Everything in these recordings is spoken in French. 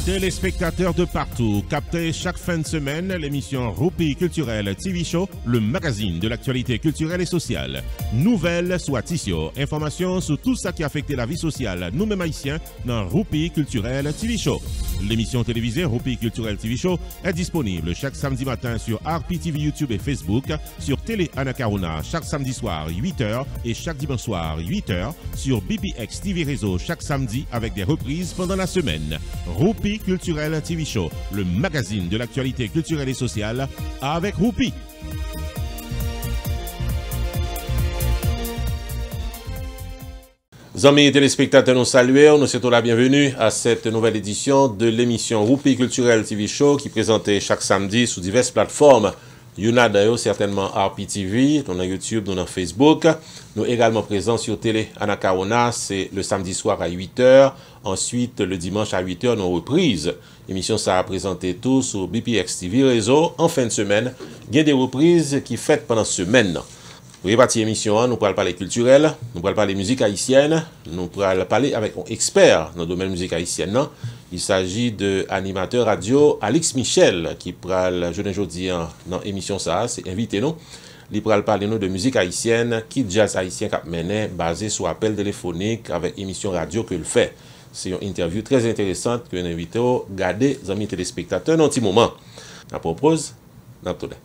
Téléspectateurs de partout, captez chaque fin de semaine l'émission Roupi Culturel TV Show, le magazine de l'actualité culturelle et sociale. Nouvelles soit ici, informations sur tout ça qui a affecté la vie sociale, nous-mêmes haïtiens, dans Roupi Culturel TV Show. L'émission télévisée Roupi Culturel TV Show est disponible chaque samedi matin sur RPTV YouTube et Facebook, sur Télé Anacarona chaque samedi soir 8h et chaque dimanche soir 8h, sur BPX TV Réseau chaque samedi avec des reprises pendant la semaine. Roupi Culturel TV Show, le magazine de l'actualité culturelle et sociale avec Roupi. Amis téléspectateurs, nous saluons, nous souhaitons la bienvenue à cette nouvelle édition de l'émission Roupi Culturel TV Show qui est présentée chaque samedi sur diverses plateformes. Il y en a d'ailleurs certainement RPTV, dans YouTube, dans Facebook. Nous également présents sur Télé Anacarona, c'est le samedi soir à 8h. Ensuite, le dimanche à 8h, nos reprises. L'émission sera présentée tout sur BPX TV Réseau. En fin de semaine, il y a des reprises qui fêtent pendant semaine. Pour répartir l'émission, nous pourrons parler culturel, nous pourrons parler musique haïtienne, nous pourrons parler avec un expert dans le domaine musique haïtienne. Il s'agit de l'animateur radio Alex Michel qui pourra jouer aujourd'hui dans l'émission ça, c'est invité nous. Il pourra parler nous de musique haïtienne, qui jazz haïtien qu'a mené basé sur appel téléphonique avec émission radio que le fait. C'est une interview très intéressante que nous invitons à regarder les amis téléspectateurs dans un petit moment. Je propose d'entendre.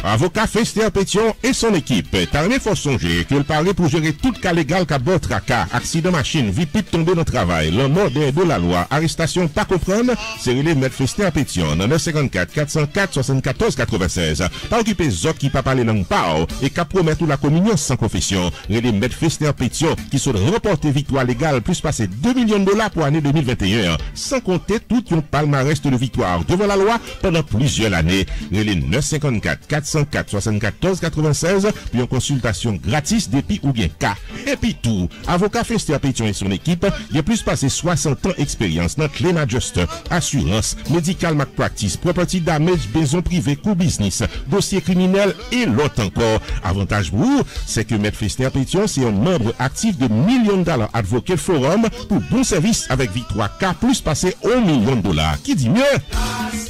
Avocat Fester Pétion et son équipe. Tarné faut songer qu'il paraît pour gérer tout cas légal qu'a bord tracas, accident machine, vite tomber dans le travail, le mort de la loi, arrestation pas comprendre, c'est relé mettre Fester Pétion dans 954 404 74 96. Pas occuper zot qui pas parler langue pao et qu'a promettre la communion sans confession. Relé mettre Fester Pétion qui sont remporté victoire légale plus passer 2 millions de dollars pour l'année 2021, sans compter tout un palmarès de victoire devant la loi pendant plusieurs années. Relé 954 404 74 96 puis en consultation gratis depuis ou bien cas. Et puis tout, avocat Fester Pétion et son équipe, il a plus passé 60 ans d'expérience dans claim adjuster, assurance, medical malpractice, property damage, maison privée, co business, dossier criminel et l'autre encore. Avantage pour vous, c'est que Maître Fester Pétion, c'est un membre actif de millions de dollars Advocate Forum pour bon service avec victoire K plus passé 1 million de dollars. Qui dit mieux?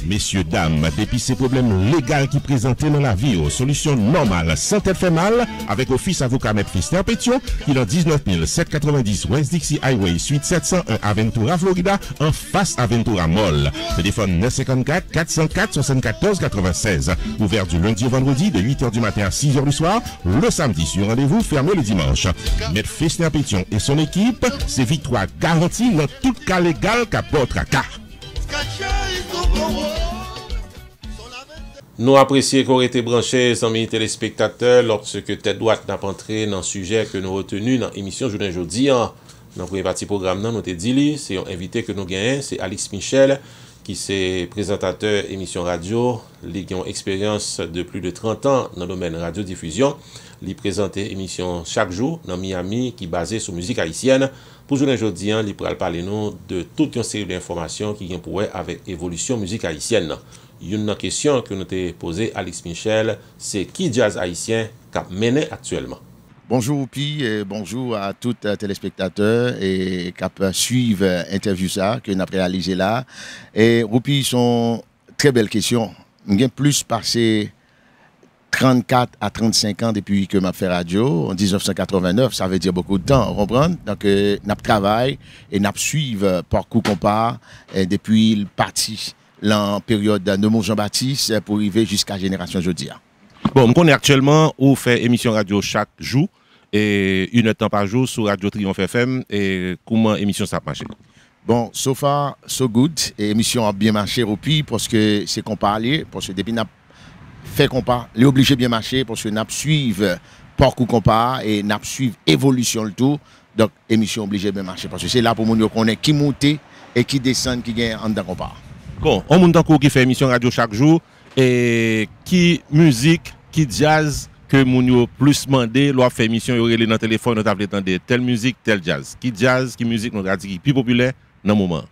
Messieurs, dames, depuis ces problèmes légaux qui présentaient dans la vie, solution normale, sans tête fait mal, avec Office Avocat Maître Fester Pétion, qui est dans 19 790 West Dixie Highway, suite 701 Aventura, Florida, en face Aventura Mall. Téléphone 954 404 74 96. Ouvert du lundi au vendredi de 8h du matin à 6h du soir, le samedi sur rendez-vous, fermé le dimanche. Maître Fester Pétion et son équipe, c'est victoire garantie dans tout cas légal qu'à votre cas. Nous apprécions qu'on ait été branchés, amis téléspectateurs, lorsque tête droite n'a pas entré dans le sujet que nous retenu dans l'émission aujourd'hui. Dans la première partie programme, nous avons dit, c'est un invité que nous gagnons, c'est Alex Michel, qui est présentateur émission radio, qui a une expérience de plus de 30 ans dans le domaine radiodiffusion. Il présente émission chaque jour dans Miami, qui est basée sur musique haïtienne. Pour aujourd'hui, il pourra parler nous de toute une série d'informations qui ont pour avec évolution musique haïtienne. Une question que nous t'ai posée, Alex Michel, c'est qui jazz haïtien qu'a mené actuellement? Bonjour Roupi, et bonjour à tous les téléspectateurs et qui suivent l'interview ça que nous avons réalisé là. Et Roupi, sont très belles questions. J'ai plus passé 34 à 35 ans depuis que je fais radio, en 1989, ça veut dire beaucoup de temps, vous comprenez? Donc, nous travaillons et nous suivons parcours compas depuis le parti. La période de Nemo Jean-Baptiste pour arriver jusqu'à la génération aujourd'hui. Bon, on connaît actuellement où fait émission radio chaque jour et 1 heure de temps par jour sur Radio Triomphe FM et comment émission ça marche? Bon, so far, so good. Et émission a bien marché au pays parce que c'est qu'on parlait, parce que depuis qu'on a fait compas, il est obligé de bien marcher parce que nous suivons parcours compas et nous suivons évolution le tout. Donc, émission obligée de bien marcher parce que c'est là pour nous connaître qui monte et qui descend, qui gagne en dedans compas. Bon, on monte encore qui fait émission radio chaque jour et qui musique, qui jazz que moun plus demandé, loi fait émission yo relé dans téléphone, nous table tendre telle musique, tel jazz. Qui jazz, qui musique nous radio qui plus populaire dans le moment.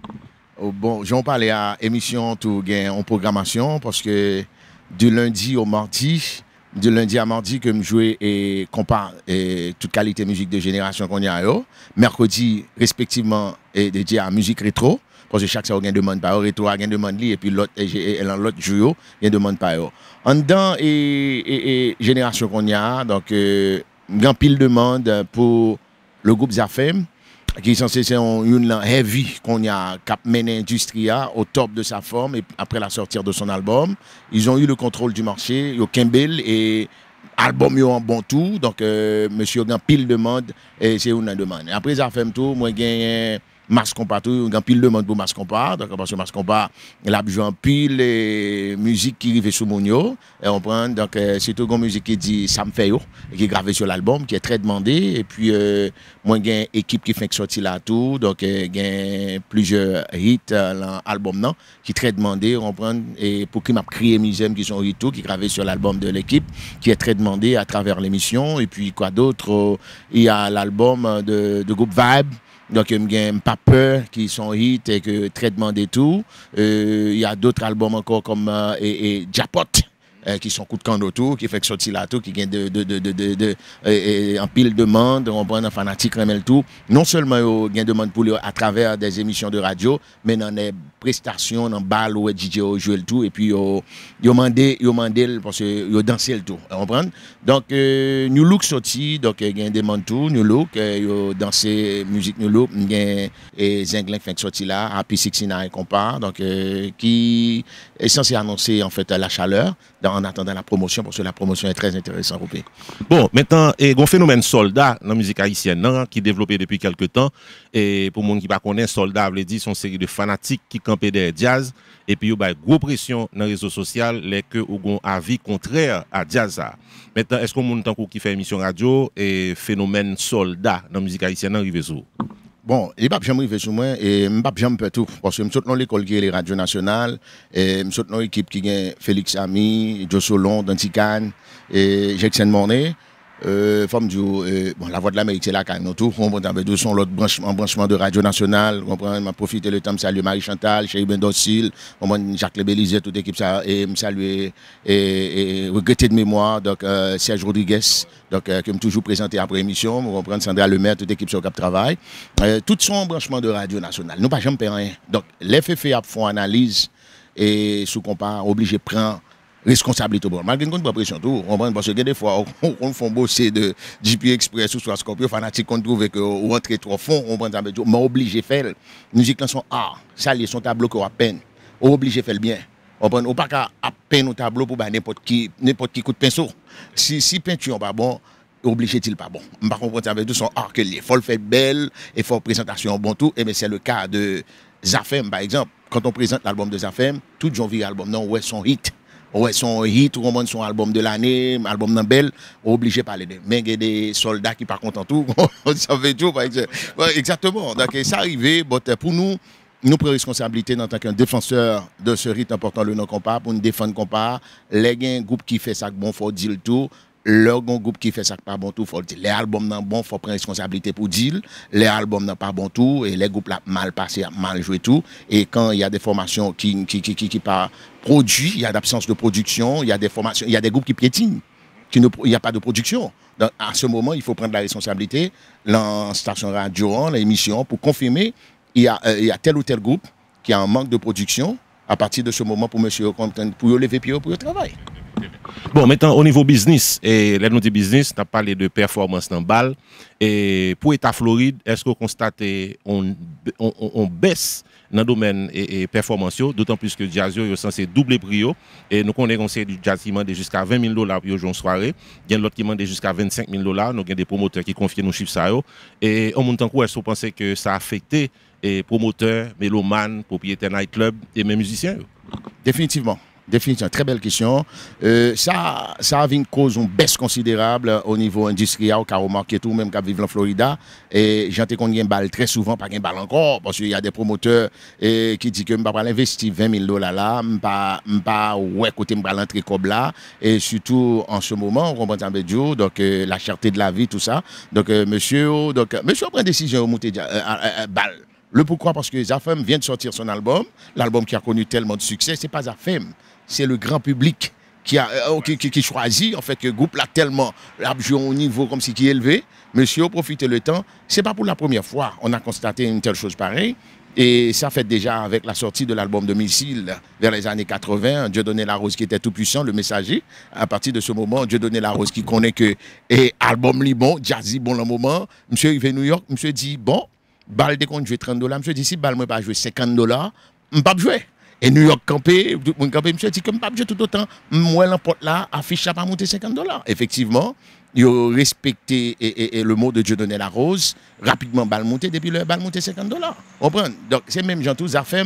Bon, j'en parlais à émission tout gain en programmation parce que du lundi au mardi, de lundi à mardi que je jouais et compare toute qualité musique de génération qu'on y a. Mercredi, respectivement, est dédié à musique rétro. Parce que chaque fois, il y a une demande par rétro, il y a une demande et puis l'autre jour, il y a une demande par en dedans, et génération qu'on y a, donc, il y a pile de demande pour le groupe Zafem, qui est censé être une heavy qu'on y a cap mené Industria au top de sa forme et après la sortie de son album. Ils ont eu le contrôle du marché, il y a Kimball et album yo en bon tout, donc monsieur a pile de demande et c'est une demande. Après Zafem tout, moi j'ai Mas Compa tout, il pile de monde pour Mas Compa, donc parce que Mas Compa, il a besoin pile de musique qui arrive sur Mounio, et on prend donc c'est une musique qui dit ça me fait yo, qui est gravée sur l'album, qui est très demandé, et puis moi j'ai une équipe qui fait sortir là tout, donc j'ai plusieurs hits dans l'album non, qui est très demandé, on prend et pour qui m'a crié misème qui sont hits tout, qui est gravé sur l'album de l'équipe, qui est très demandé à travers l'émission, et puis quoi d'autre, il y a l'album de groupe Vibe. Donc, il y a Pas Peur qui sont hits et que très demandé tout. Il y a d'autres albums encore comme Japot qui sont coup de camp autour, qui fait que sortir là tout, qui gagne en pile de demande, on prend un fanatique remel tout. Non seulement il y a demande pour à travers des émissions de radio, mais dans des prestations, dans bal où DJ joue le tout, et puis il demandé parce que il dansé le tout. On prend. Donc New Look sorti, donc il y a une demande tout, New Look, il dansé musique New Look, il y a Zinglin fait sorti là, Happy 69 et compare, donc qui est censé annoncer en fait la chaleur en attendant la promotion, parce que la promotion est très intéressante. Bon, maintenant, il y a un phénomène soldat dans la musique haïtienne qui est développé depuis quelques temps. Et pour les gens qui ne connaissent pas, soldat, veut dire, c'est une série de fanatiques qui campent des jazz. Et puis, il y a une grosse pression dans les réseaux sociaux, les que ont un avis contraire à jazz. Maintenant, est-ce que les gens qui fait émission radio et phénomène soldat dans la musique haïtienne arrive sur? Bon, il n'y a pas jamais arrivé sur moi et je ne pas jamais tout. Parce que je suis dans l'école qui est les radios nationales, et je suis dans l'équipe qui est Félix Ami, Joe Solon, Dantican, et Jackson Mornay. Bon, la voix de l'Amérique, c'est là quand même. Tout, on prend deux son l'autre branchement de radio nationale. On prend, m'a profité le temps de saluer Marie Chantal, Chéri Ben Docile, on prend Jacques Lebelizé, toute l'équipe ça, et me saluer et regretter de mémoire, donc Serge Rodriguez, donc que me toujours présenté après émission. On prend Sandra Lemaire, toute l'équipe sur Cap Travail. Tout son branchement de radio nationale. Nous pas jamais payé rien. Donc les FFA font analyse et sous compare obligé prendre responsabilité. Malgré qu'on pas pression tout, on prend parce que des fois on fait bosser de JP Express ou soit Scorpio fanatique qu'on trouve que on rentre trop fond, on prend ça mais obligé faire musique dans son art, ça lié son tableau qu'on à peine, on obligé faire bien. On prend pas qu'à peine au tableau pour n'importe qui coup de pinceau. Si peinture pas bon, obligé il pas bon. On pas comprendre ça avec tout son art que il faut le faire belle et faut présentation bon tout et mais c'est le cas de Zafem par exemple. Quand on présente l'album de Zafem, tout gens vit l'album non ouais son hit. Ouais, son hit, ou son album de l'année, album d'un bel, obligé de parler de. Mais il y a des soldats qui par contre en tout, ça fait tout, par exemple. Ouais, exactement. Donc, ça arrive, pour nous prenons responsabilité en tant qu'un défenseur de ce rythme important, le non-compas, pour nous défendre compas. Les groupe qui fait ça, bon, faut dire le tout. Le groupe qui fait ça pas bon tout, faut le dire. Les albums non bon, faut prendre responsabilité pour dire. Les albums non pas bon tout et les groupes là mal passé, mal joué tout. Et quand il y a des formations qui pas produit, il y a d'absence de production, il y a des formations, il y a des groupes qui piétinent, il n'y a pas de production. Donc, à ce moment, il faut prendre la responsabilité, la station radio, l'émission, pour confirmer il y a tel ou tel groupe qui a un manque de production. À partir de ce moment, pour monsieur, pour lever pied pour le travail. Bon, maintenant, au niveau business, et les notes business, tu as parlé de performance dans balle. Et pour l'État Floride, est-ce que vous constatez on baisse dans le domaine et performance, d'autant plus que Jazz est censé doubler prix. Et nous connaissons du Jazz qui demande jusqu'à $20,000 pour une soirée. Il y a l'autre qui demande jusqu'à $25,000. Nous avons des promoteurs qui confient nos chiffres. Et en même temps, est-ce que vous pensez que ça a affecté les promoteurs, mélomanes, propriétaires nightclub et même musiciens? Définitivement. Définitivement, très belle question. Ça a une cause, une baisse considérable au niveau industriel, car au market tout, même qu'à vivre en Florida. Et j'entends qu'on y a une balle très souvent, pas une balle encore, parce qu'il y a des promoteurs qui disent que je ne vais pas investir $20,000 là, je ne pas ouais, côté je vais l'entrer comme là. Et surtout en ce moment, on comprend un peu de donc la cherté de la vie, tout ça. Donc, monsieur prend décision de monter balle. Le pourquoi? Parce que Zafem vient de sortir son album, l'album qui a connu tellement de succès, c'est pas Zafem. C'est le grand public qui choisit, en fait, que le groupe là tellement joué au niveau comme si qui est élevé. Monsieur, profitez le temps. C'est pas pour la première fois on a constaté une telle chose pareille. Et ça fait déjà avec la sortie de l'album de Missile vers les années 80, Dieudonné Larose qui était tout puissant, le messager. À partir de ce moment, Dieudonné Larose qui connaît que album li bon, jazzy bon le moment. Monsieur il va à New York, monsieur dit bon, balle dès qu'on joue $30, monsieur dit si balle moi pas jouer $50, je pas jouer. Et New York campé, tout le monde campé, monsieur dit que je pas jouer tout autant, moi l'emporte là, affiche ça pas monter $50. Effectivement, ils ont respecté le mot de Dieudonné Larose, rapidement balle monté, depuis le balle monté $50. Comprenez? Donc c'est même gens tous affaires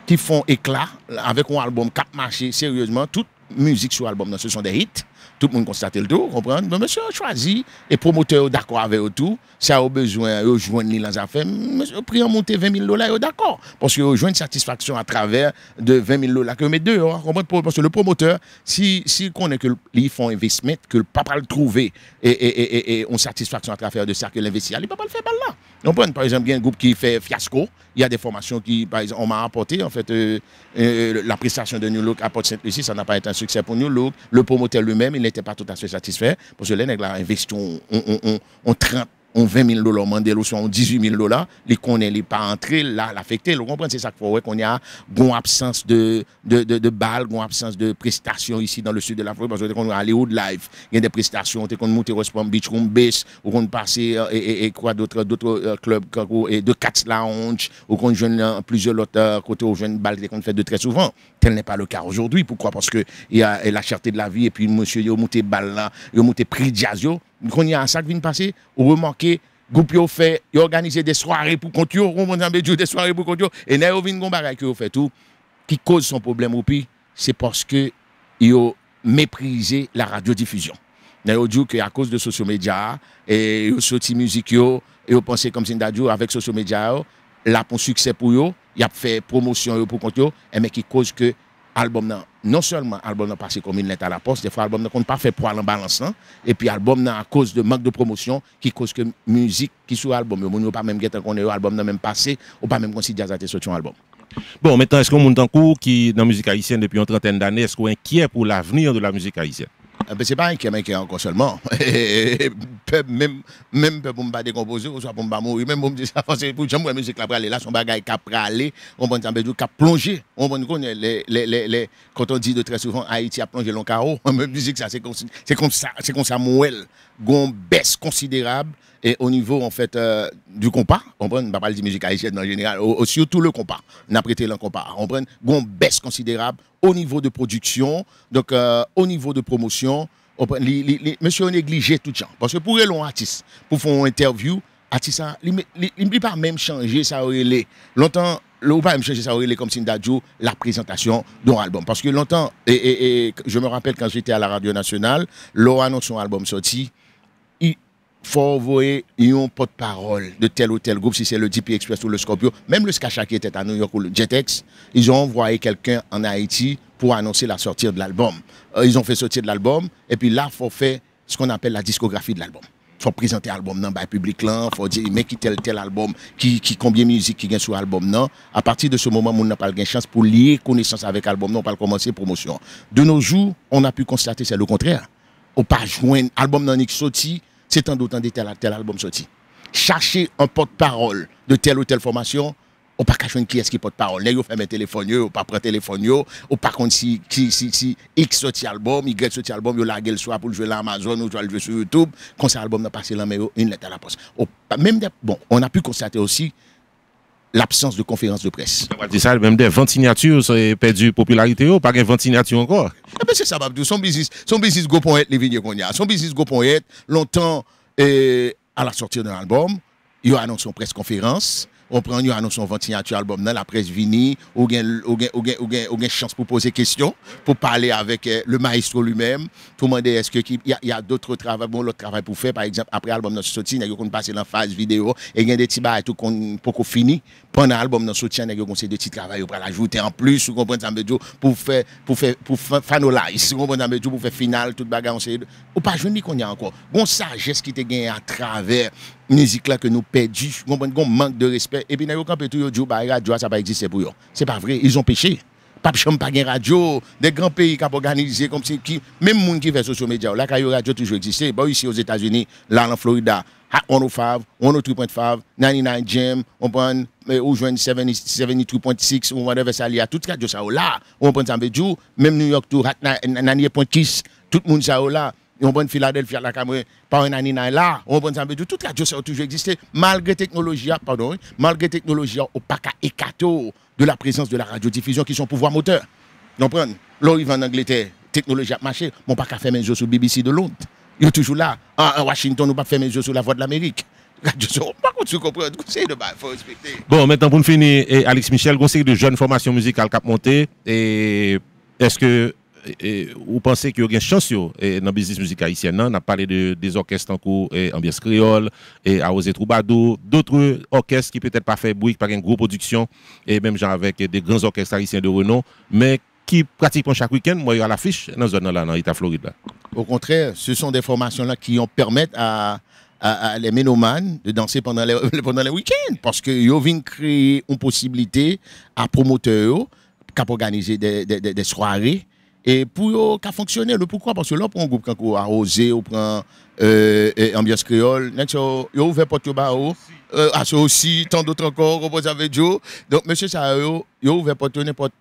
qui font éclat avec un album cap marché sérieusement, toute musique sur l'album, ce sont des hits. Tout le monde constate le tout, comprendre. Mais monsieur a choisi, et promoteur d'accord avec eux tout, ça a besoin de joindre les affaires, monsieur prix en monter $20, d'accord. Parce que vous une satisfaction à travers de $20 que met deux, comprendre. Parce que le promoteur, si connaît que ils font investment, que le papa le trouver et on satisfaction à travers de ça que l'investisseur, il ne peut pas le faire là. Comprendre. Par exemple, il y a un groupe qui fait fiasco, il y a des formations qui, par exemple, on m'a apporté, en fait, la prestation de New Look à Port-Saint-Lucie, ça n'a pas été un succès pour New Look. Le promoteur lui-même, il n'était pas tout à fait satisfait, parce que les nègres ont investi on 30, on $20 000, Mandela, soit on $18 000, les connaît, les pas entrés, là, l'affecté. Vous comprenez, c'est ça qu'il faut, qu'on y a une absence de balles, une absence de prestations ici dans le sud de la Floride, parce qu'on a Hollywood Live, il y a des prestations, on monte West Palm Beach, on baisse, ou qu'on passe et quoi d'autres clubs, et de Cats Lounge, ou qu'on joue plusieurs autres côtés aux jeunes balles qu'on fait de très souvent. Tel n'est pas le cas aujourd'hui. Pourquoi? Parce que il y a la cherté de la vie, et puis monsieur, il a monté balle là, il a monté prix jazz. Quand il y a un sac qui vient passer, vous remarquez, groupe yo fait, il organise des soirées pour compte yo, des soirées pour compte yo, et n'a vinn gon bagay que fait tout qui cause son problème au pays, c'est parce que yo méprisé la radiodiffusion. N'a dit que à cause de social media et yo sorti musique yo, et yo pensé comme si d'adio avec social media là pour succès pour yo, il a fait promotion yo pour compte yo, mais qui cause que album non seulement album n'a passé comme une lettre à la poste, des fois album n'a pas fait poil en balance, et puis album à cause de manque de promotion qui cause que musique qui sur album on pas même guetter qu'on est album n'a même passé ou pas même considérer ça sorti un album. Bon, maintenant est-ce qu'on monte en cours qui dans la musique haïtienne depuis une trentaine d'années, est-ce qu'on est inquiet pour l'avenir de la musique haïtienne? C'est pas inquiet encore seulement. Même pour me pas décomposer, ou soit pour me mourir, même pour me dire ça, parce que pour la musique là, son bagage qui a pralé, on va dire qui a plongé. On va dire quand on dit de très souvent Haïti a plongé dans le chaos, la musique ça c'est comme ça Mouel, gon baisse considérable et au niveau en fait du compas, on prend pas parler de musique haïtienne en général, surtout le compas, on a prêté le compas, on prend gon baisse considérable au niveau de production, donc au niveau de promotion, monsieur négligé tout ça. Parce que pour un artiste, pour faire une interview, artiste, il ne peut pas même changer ça longtemps, le pas même changer ça comme si d'adjo la présentation d'un album. Parce que longtemps, et je me rappelle quand j'étais à la radio nationale, l'on annonce son album sorti, il faut envoyer un porte-parole de tel ou tel groupe, si c'est le DP Express ou le Scorpio, même le Skacha qui était à New York ou le Jetex, ils ont envoyé quelqu'un en Haïti pour annoncer la sortie de l'album. Ils ont fait sortir de l'album, et puis là, il faut faire ce qu'on appelle la discographie de l'album. Il faut présenter l'album dans le public, il faut dire, mais qui tel album, qui combien de musique qui gagne sur l'album. À partir de ce moment, on n'a pas de chance pour lier connaissance avec l'album, non, on va commencer promotion. De nos jours, on a pu constater c'est le contraire. On n'a pas joindre l'album dans sorti, c'est tant d'autant de tel album sorti. Chercher un porte-parole de telle ou telle formation, on pas joindre qui est-ce qui porte-parole. Vous fait mes téléphones, ou pas prendre téléphone, ou pas contre si X sorti album, Y sorti album, yo la gueule soit pour jouer l'Amazon ou le jouer sur YouTube, quand cet album n'a passé là, mais une lettre à la poste. Même bon, on a pu constater aussi l'absence de conférences de presse. C'est ça, même des ventes signatures, ça a perdu popularité, ou pas de ventes signatures encore? C'est ça, Babdou. Son business go pour être les vignes qu'on y a. Son business go pour être longtemps à la sortie d'un album, il a annoncé son presse conférence. On prend une annonce son signature album dans la presse vini ou gain chance pour poser question pour parler avec le maestro lui-même pour demander est-ce que il y a d'autres travaux l'autre travail pour faire par exemple après l'album notre sorti nèg qu'on passer dans phase vidéo et il y a des petits bails tout qu'on pour fini pendant l'album notre sorti nèg qu'on c'est des petits travail pour l'ajouter en plus vous comprenez ça me dit pour finalize vous comprenez ça me dit pour faire final toute bagarre on sait ou pas jeune qu'on y a encore bon sagesse qui te gagne à travers musique là que nous perdu on manque de respect et puis n'a aucun peu tout yo dit bah radio ça pas exister pour eux c'est pas vrai ils ont péché pas chambre pas de radio, des grands pays qui ont organisé comme si même monde qui fait social media là quand radio toujours existé. Bon ici aux États-Unis, là en Florida, Hot 105, 103.5, 99 Jam, on prend ou joindre 72.6 ou whatever ça il y a tout radio ça là, on prend ça même New York tout Hot 98.6, tout le monde ça là. On prend Philadelphie la caméra par un année là, on prend ça tout radio ça a toujours existé malgré technologie, pardon, malgré technologie au pas qu'à écato de la présence de la radiodiffusion qui sont pouvoir moteur. Vous comprenez? Là, il va en Angleterre, technologie a marché, mon pas qu'à faire mes yeux sur BBC de Londres. Il est toujours là. En Washington, on pas faire mes yeux sur la voix de l'Amérique. Par contre, tu comprends, c'est de il faut respecter. Bon, maintenant pour nous finir, Alex Michel, conseil de jeunes formations musicales qui a monté, et est-ce que vous pensez qu'il y a une chance dans le business musical haïtien? On a parlé des orchestres en cours, Ambiance Créole, et Aosé Troubadour, d'autres orchestres qui peut-être pas fait bruit, pas une grosse production, et même genre avec des grands orchestres haïtiens de renom, mais qui pratiquement chaque week-end, moi, il y a l'affiche dans la zone là, dans l'État Floride. Là. Au contraire, ce sont des formations là qui permettent à les ménomanes de danser pendant les week-ends, parce qu'ils viennent créer une possibilité à promoteurs qui organiser des soirées. Et pour qu'à fonctionner, pourquoi? Parce que là, pour un groupe qui a Arrosé, on prend Ambiance Créole, ils ont ouvert Porte Bao, aussi, tant d'autres encore, on avec Joe. Donc, monsieur Sao, ils ont ouvert Porte n'importe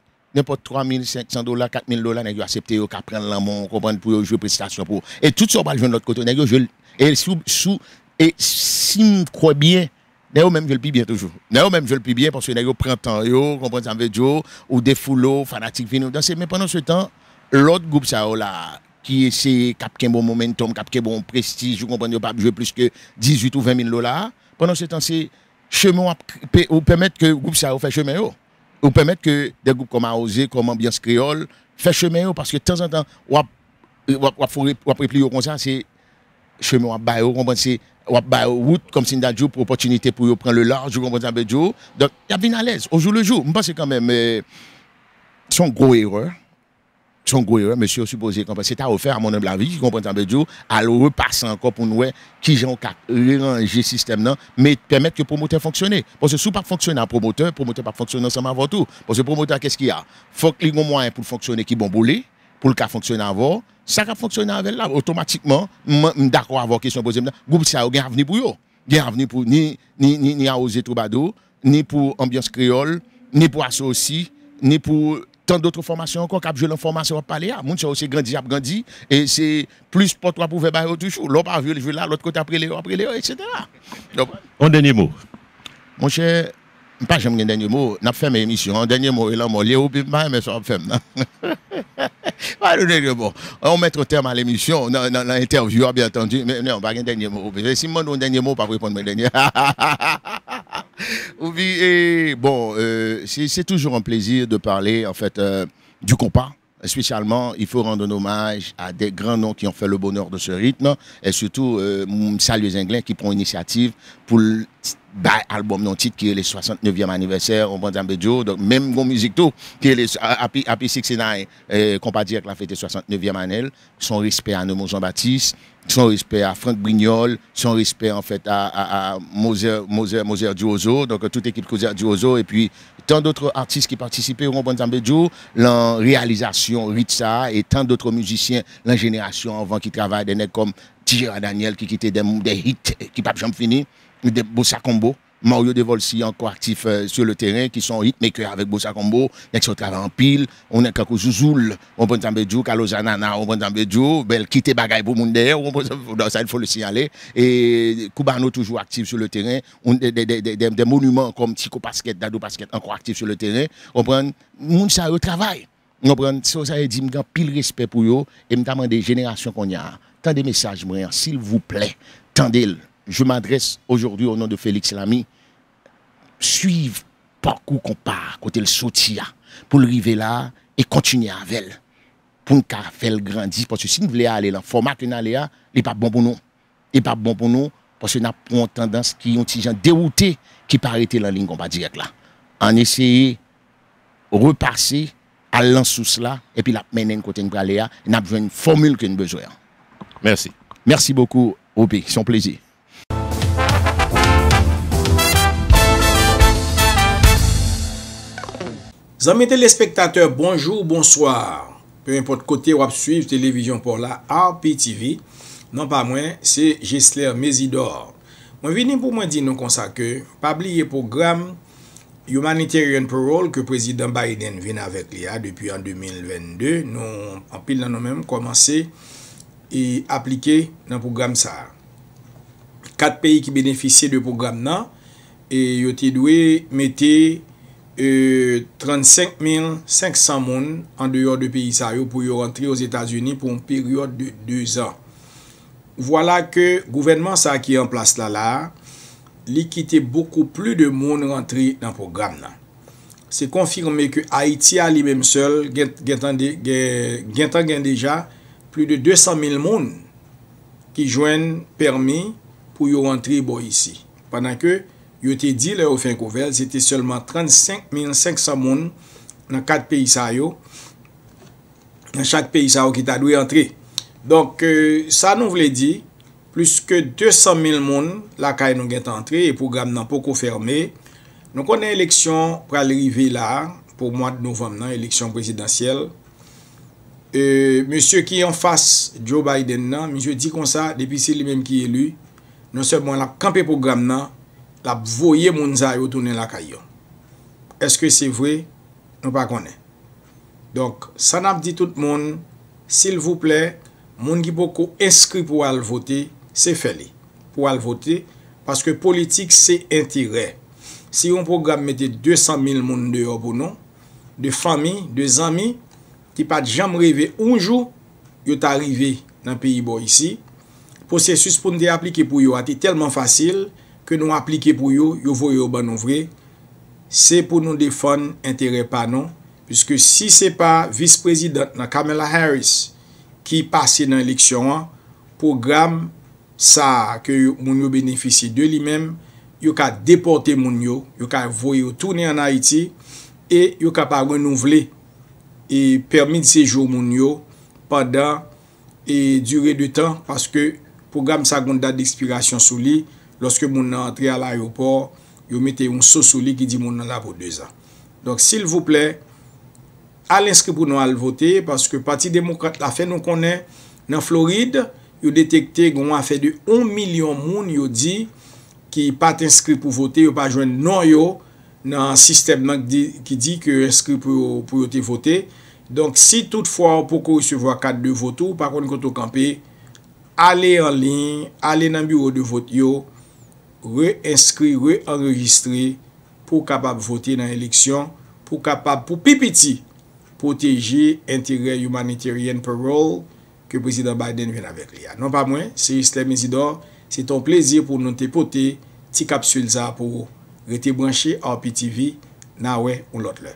$3 500, $4 000, ils ont accepté, ils ont pris l'amont, pour jouer prestation. Et tout ça, on va jouer de l'autre côté. Et si je crois bien, Néo même je le pille bien toujours. Néo même je le pille bien parce que Néo prend temps, yo, comprendre avec Joe, ou des foulots, fanatiques viennent danser. Mais pendant ce temps, l'autre groupe ça là, qui essaie capter un bon momentum, capter un bon prestige, vous comprenez, pas jouer plus que 18 ou 20 000 $. Pendant ce temps, c'est chemin ou permettre que le groupe ça fait chemin, ou permettre que des groupes comme Aosé, comme Ambiance Créole, fait chemin, parce que de temps en temps, ou replier comme ça, c'est chemin ou bail, vous comprenez, ou route comme si nous pour opportunité pour prendre le large, vous comprenez, donc il y a bien à l'aise, au jour le jour. Je pense quand même, son gros erreur. Son gros erreur, monsieur supposé que c'est à refaire à mon humble avis, qui comprend à le repasser encore pour nous qui j'ai réarranger le système mais permettre que le promoteur fonctionne. Parce que si pas fonctionner en promoteur pas fonctionner ensemble avant tout. Parce que le promoteur, qu'est-ce qu'il y a? Faut qu'il y ait un moyen pour fonctionner qui bon boulé, pour le cas fonctionner avant, ça va fonctionner avec là, automatiquement, d'accord avec la question posée. Le groupe ça a un avenir pour eux. Il y a un avenir pour ni Aosé Troubadour, ni pour Ambiance Créole, ni pour Associé, ni pour tant d'autres formations encore, cap je l'information à parler à moun ça aussi grandi et c'est plus pour toi pour faire bailler toujours l'autre pas vu là l'autre côté après les etc. Donc un dernier mot mon cher pas j'aime un dernier mot n'a fait mes émissions un dernier mot et là moi Léo pas mais ça fait pas le dernier mot on met au terme à l'émission dans l'interview bien entendu mais non pas un dernier mot si moi un dernier mot pas répondre mon dernier bon, c'est toujours un plaisir de parler en fait du compas. Spécialement, il faut rendre un hommage à des grands noms qui ont fait le bonheur de ce rythme et surtout saluer les Anglais qui prend l'initiative pour l'album non titre qui est le 69e anniversaire au Bandambedjo. Donc même mon musique tout qui est le Happy 69 compas direct la fête 69e année. Son respect à Nemo Jean-Baptiste, son respect à Franck Brignol, son respect en fait à Moser Duozo, donc toute l'équipe Moser Duozo et puis tant d'autres artistes qui participaient au Bandambedjo, la réalisation Ritza et tant d'autres musiciens, la génération avant qui travaillent des nègres comme Tijera Daniel qui quittait des hits qui pas jamais fini, des Bossa Combo. Mario Devolsi encore actif sur le terrain, qui sont hitmakers avec Bossa Combo, qui travaillent en pile, on est Kakou Zouzoul, on prend Tambedjou, Kalozanana, on prend Tambedjou, Bel quitte bagaille pour monde derrière, ça il faut le signaler, et Koubano toujours actif sur le terrain, on des monuments comme Tico Basket, Dado Basket encore actif sur le terrain, on prend, moun ça au travail, on prend, ça dit, m'gan pile respect pour eux, et me demande des générations qu'on y a, tant des messages, s'il vous plaît, tendez-le. Je m'adresse aujourd'hui au nom de Félix Lamy. Suivre parcours qu'on part, côté le soutien, pour le arriver là et continuer avec elle. Pour nous faire grandir. Parce que si nous voulons aller dans le format que nous allons, il n'est pas bon pour nous. Il n'est pas bon pour nous parce que nous avons une tendance qui ont des gens déroutés qui pas arrêter la ligne qu'on va direct là. En essayer de repasser à l'ensous là et puis la mener côté nous aller, nous avons une formule que nous avons besoin. Merci. Merci beaucoup, OP. C'est un plaisir. Amis téléspectateurs, bonjour, bonsoir. Peu importe côté ou suivre télévision pour la RPTV. Non pas moi, c'est Gisler Mesidor. Moi venu pour moi dire nous comme ça que pas oublier programme Humanitarian Parole que président Biden vient avec lui depuis en 2022. Nous en pile dans nous même commencé et appliquer dans programme ça. 4 pays qui bénéficient de programme là et yo te doué mettre 35 500 moun en dehors de pays ça pour rentrer aux États-Unis pour une période de 2 ans. Voilà que gouvernement ça qui est en place là, li quitté beaucoup plus de monde rentrer dans le programme là. C'est confirmé que Haïti a lui-même seul gain déjà plus de 200 000 monde qui joignent permis pour y rentrer ici. Pendant que yo te dit là au fin couvert, c'était seulement 35 500 monde dans 4 pays ça yo. Dans chaque pays ça qui t'a dû entrer. Donc ça nous voulait dire plus que 200 000 monde la caille nous est entré et programme n'a pas fermé. Nous connaissons élection pour arriver là pour mois de novembre, élection présidentielle. Monsieur qui est en face Joe Biden monsieur dit comme ça depuis c'est lui-même qui est élu, non seulement la campé programme là, la voyer moun sa yo tourner la caille. Est-ce que c'est vrai? Nous pas connaît. Donc ça n'a dit tout le monde, s'il vous plaît, moun qui beaucoup inscrit pour aller voter, c'est fait pour aller voter parce que politique c'est intérêt. Si on programme mettait 200 000 moun dehors pour nous, de famille, de amis qui pas jamais rêvé un jour yo t'arrivé dans pays ici, processus pour nous appliquer pour yo était tellement facile que nous appliquer pour yo voyez au ban vrai, c'est pour nous défendre intérêt pas non, puisque si c'est pas vice-président Kamala Harris qui passe dans l'élection, programme ça que moun yo bénéficie de lui-même, yo ka déporter moun yo ka voyer tourner en Haïti et yo ka pas renouveler et permis de séjour moun yo pendant et durée de temps parce que programme ça gon date d'expiration sous lui lorsque moun entre à l'aéroport, yo mettez un sous sous lui qui dit moun là pour 2 ans. Donc s'il vous plaît, allez inscrire pour nous à voter parce que Parti démocrate la fait nous connaît dans Floride, yo détecté gon affaire de 1 million moun yo dit qui pas inscrit pour voter, yo pas joindre non yo dans système qui dit que inscrit pour te voter. Donc si toutefois pour recevoir carte de vote par contre quand camper, allez en ligne, allez dans bureau de vote yo, réinscrire, réenregistrer pour capable voter dans l'élection, pour capable pour pipiti protéger intérêt humanitarian parole que le président Biden vient avec lui. Non pas moins, c'est Gisler Mesidor, c'est un plaisir pour nous te porter petit capsule ça pour rester branché à RPTV, na ouais ou l'autre là.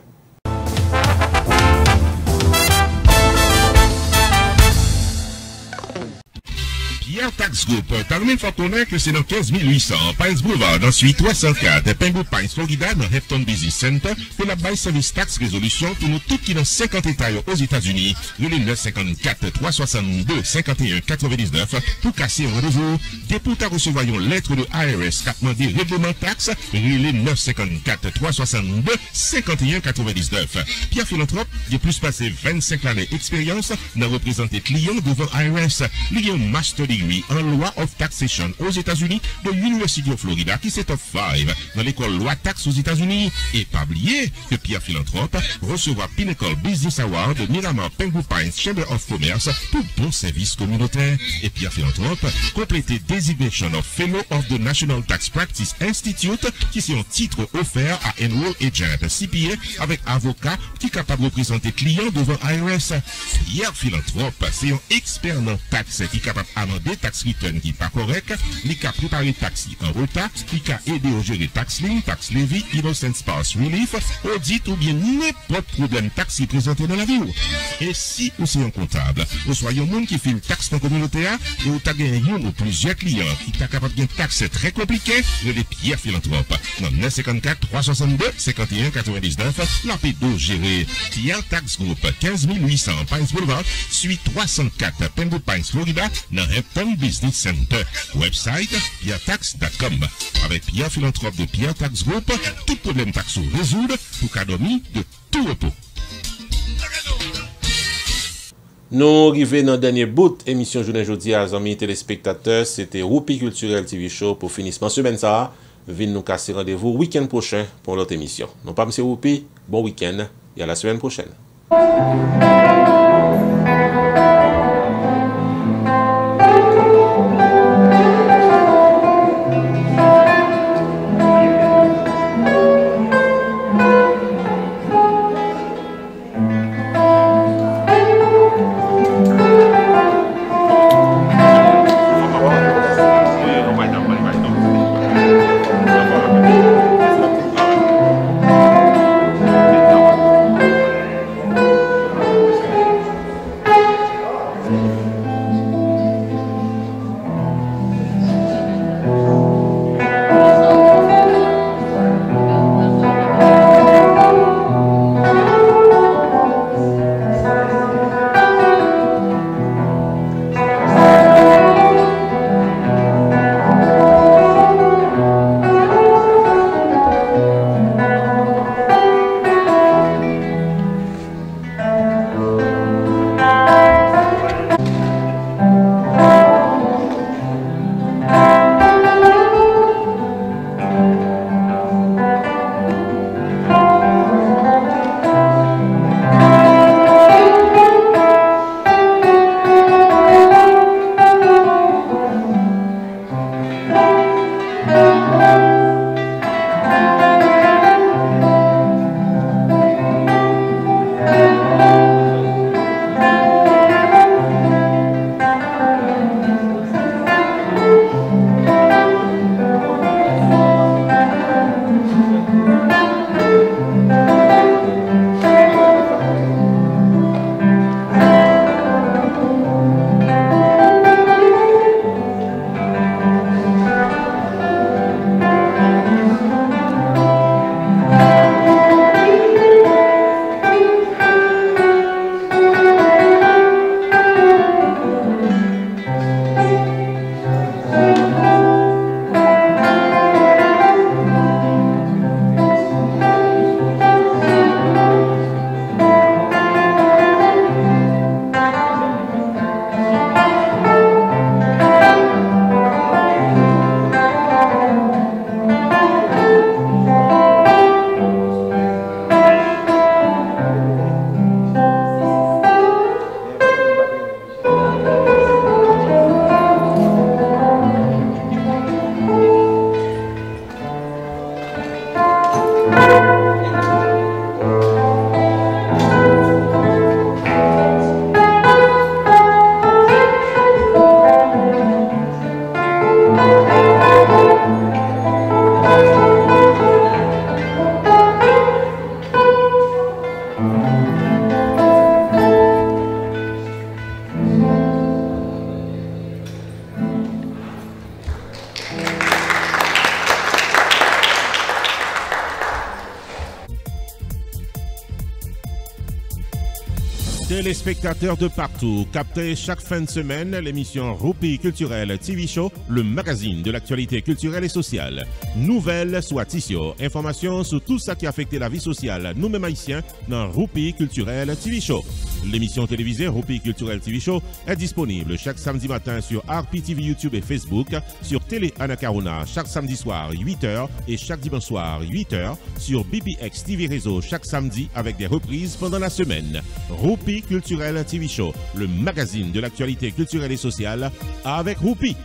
Pierre Tax Group, terminé de faire que c'est dans 15 800, Pines Boulevard, dans suite 304, Pengu Pines, Florida, dans Hefton Business Center, pour la bail service tax résolution pour nous tous qui dans 50 États aux États-Unis, le 954 362 51 99, pour casser un rendez-vous, dès pour recevoir une lettre de IRS qui a demandé règlement taxe, le 954 362 51 99. Pierre Philanthrope, il a plus passé 25 années d'expérience dans représenter clients devant IRS, lui un master degree en loi of taxation aux États-Unis de l'Université de Florida qui c'est top 5 dans l'école loi taxe aux États-Unis. Et pas oublier que Pierre Philanthrope recevra Pinnacle Business Award de Miramar Pengu Pines Chamber of Commerce pour bon service communautaire. Et Pierre Philanthrope complété Designation of Fellow of the National Tax Practice Institute qui c'est un titre offert à Enroll Agent CPA avec avocat qui est capable de représenter clients devant IRS. Pierre Philanthrope c'est un expert dans taxe qui est capable d'amender tax return qui n'est pas correct, qui a préparé taxi en retard, qui a aidé au gérer tax lien, tax levy, innocent spouse relief, audit ou bien n'importe problème taxi présenté dans la vie. Et si vous êtes un comptable, vous soyez un monde qui fait une taxe dans la communauté et vous avez gagné un ou plusieurs clients qui sont capables de taxe très compliqué, le Pierre Philanthrope. Dans 954 362 51 99, la P12 gérée. Pierre Tax Group, 15 800 Pines Boulevard, suite 304 Pengu Pines, Florida, dans Pen Business Center. Website pierretax.com. Avec Pierre Philanthrope de Pierre Tax Group, tout problème taxo résoudre pour qu'adomi de tout repos. Nous arrivons dans le dernier bout émission journée jeudi à amis téléspectateurs. C'était Roupi Culturel TV Show pour finissement semaine ça. Venez nous casser rendez-vous week-end prochain pour l'autre émission. Non pas monsieur Roupi, bon week-end et à la semaine prochaine. Téléspectateurs de partout, captez chaque fin de semaine l'émission Roupi Culturel TV Show, le magazine de l'actualité culturelle et sociale. Nouvelles, soit tissio, informations sur tout ça qui a affecté la vie sociale, nous-mêmes haïtiens, dans Roupi Culturel TV Show. L'émission télévisée Roupi Culturel TV Show est disponible chaque samedi matin sur RPTV YouTube et Facebook, sur Télé Anacarona chaque samedi soir 8h et chaque dimanche soir 8h, sur BPX TV Réseau chaque samedi avec des reprises pendant la semaine. Roupi Culturel TV Show, le magazine de l'actualité culturelle et sociale avec Roupi.